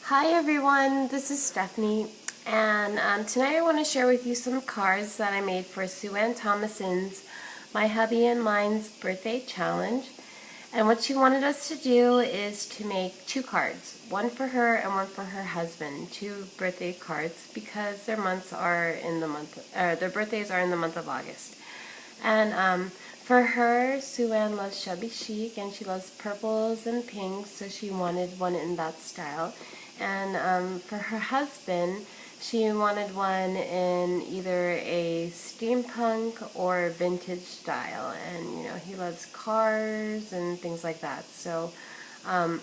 Hi everyone, this is Stephanie, and tonight I want to share with you some cards that I made for Sue Ann Thomason's My Hubby and Mine's birthday challenge. And what she wanted us to do is to make two cards, one for her and one for her husband, two birthday cards because their their birthdays are in the month of August. And for her, Sue Ann loves shabby chic and she loves purples and pinks, so she wanted one in that style. And for her husband, she wanted one in either a steampunk or vintage style. And you know, he loves cars and things like that. So I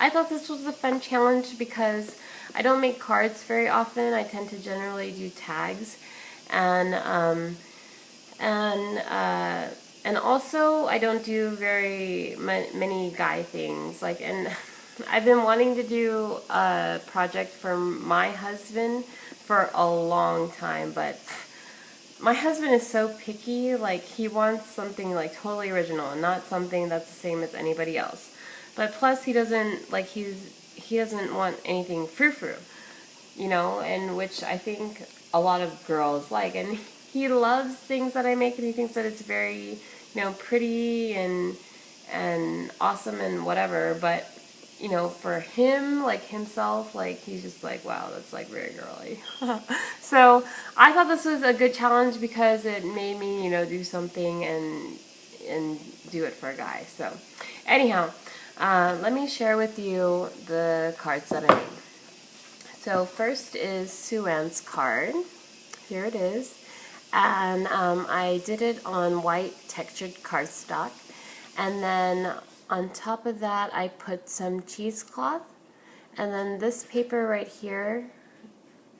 thought this was a fun challenge because I don't make cards very often. I tend to generally do tags. And and also I don't do very many guy things, and I've been wanting to do a project for my husband for a long time, but my husband is so picky. Like, he wants something like totally original and not something that's the same as anybody else. But plus he doesn't he doesn't want anything frou-frou, you know, and which I think a lot of girls like. And he loves things that I make, and he thinks that it's very, you know, pretty and awesome and whatever. But you know, for him, like himself, like he's just like, wow, that's like very girly. So I thought this was a good challenge because it made me, you know, do something and do it for a guy. So anyhow, let me share with you the cards that I made. So first is Sue Ann's card. Here it is. And I did it on white textured cardstock. And then on top of that, I put some cheesecloth. And then this paper right here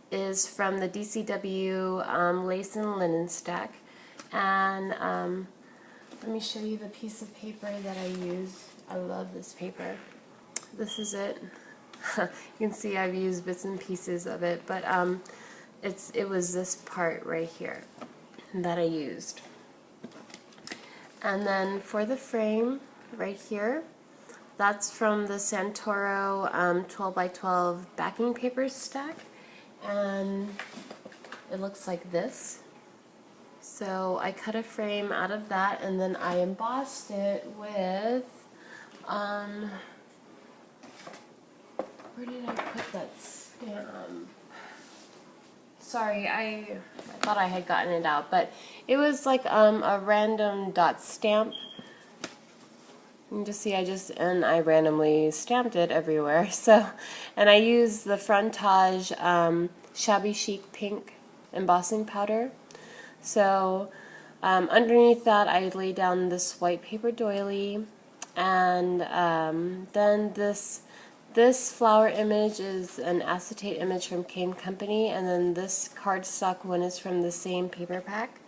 is from the DCW Lace and Linen Stack. And let me show you the piece of paper that I use. I love this paper. This is it. You can see I've used bits and pieces of it, but it was this part right here that I used. And then for the frame right here, that's from the Santoro 12 by 12 backing paper stack, and it looks like this. So I cut a frame out of that, and then I embossed it with where did I put that stamp? Sorry, I thought I had gotten it out, but it was like a random dot stamp. You can just see I randomly stamped it everywhere. So, and I used the Frontage Shabby Chic Pink embossing powder. So underneath that I laid down this white paper doily, and then this flower image is an acetate image from Kane Company, and then this cardstock one is from the same paper pack.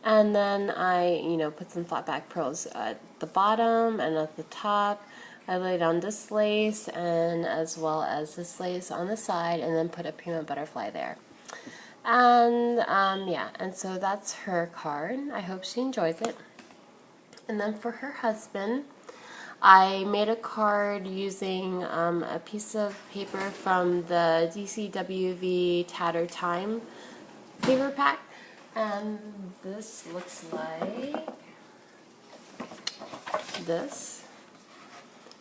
And then I, you know, put some flat back pearls at the bottom and at the top. I laid on this lace and as well as this lace on the side, and then put a prima butterfly there. And yeah, and so that's her card. I hope she enjoys it. And then for her husband, I made a card using a piece of paper from the DCWV Tatter Time paper pack, and this looks like this.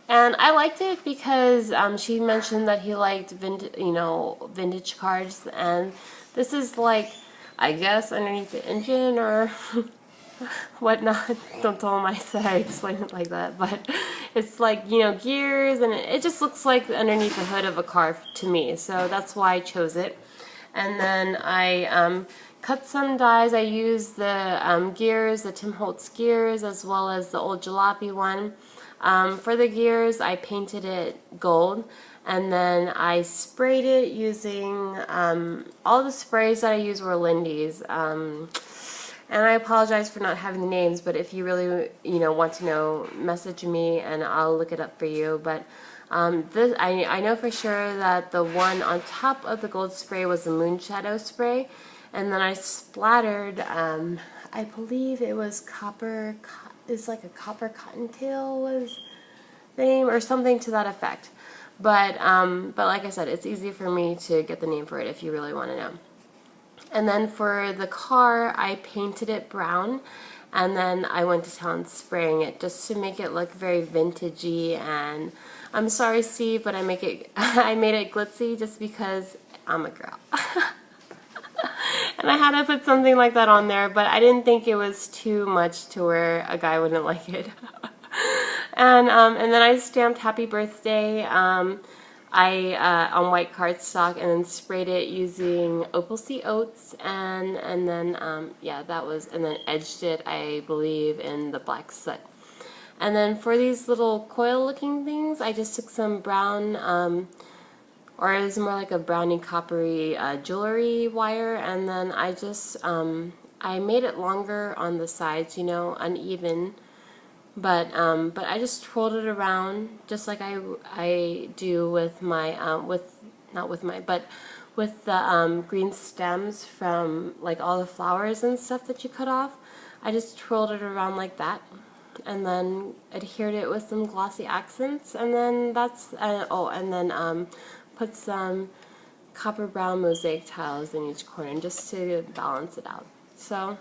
And I liked it because she mentioned that he liked vintage cards, and this is like, I guess, underneath the engine or whatnot. Don't tell him I said I explained it like that, but it's like, you know, gears, and it just looks like underneath the hood of a car to me, so that's why I chose it. And then I cut some dies. I used the gears, the Tim Holtz gears, as well as the old jalopy one. For the gears, I painted it gold, and then I sprayed it using all the sprays that I used were Lindy's. And I apologize for not having the names, but if you really, you know, want to know, message me and I'll look it up for you. But I know for sure that the one on top of the gold spray was the Moon Shadow spray, and then I splattered, I believe it was copper. It's like a copper cottontail was the name, or something to that effect. But like I said, it's easy for me to get the name for it if you really want to know. And then for the car, I painted it brown, and then I went to town spraying it just to make it look very vintagey. And I'm sorry, Steve, but I made it glitzy just because I'm a girl. And I had to put something like that on there, but I didn't think it was too much to where a guy wouldn't like it. And then I stamped Happy Birthday on white cardstock, and then sprayed it using Opal Sea Oats, and then yeah, that was, and then edged it, I believe, in the black soot. And then for these little coil looking things, I just took some brown, or it was more like a brownie coppery jewelry wire, and then I just I made it longer on the sides, you know, uneven. But I just twirled it around just like I do with my with the green stems from like all the flowers and stuff that you cut off. I just twirled it around like that, and then adhered it with some glossy accents, and then that's and then put some copper brown mosaic tiles in each corner just to balance it out. So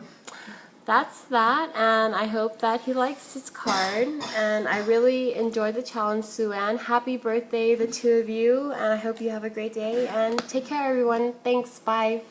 that's that, and I hope that he likes his card, and I really enjoyed the challenge, Sue Ann. Happy birthday, the two of you, and I hope you have a great day, and take care, everyone. Thanks, bye.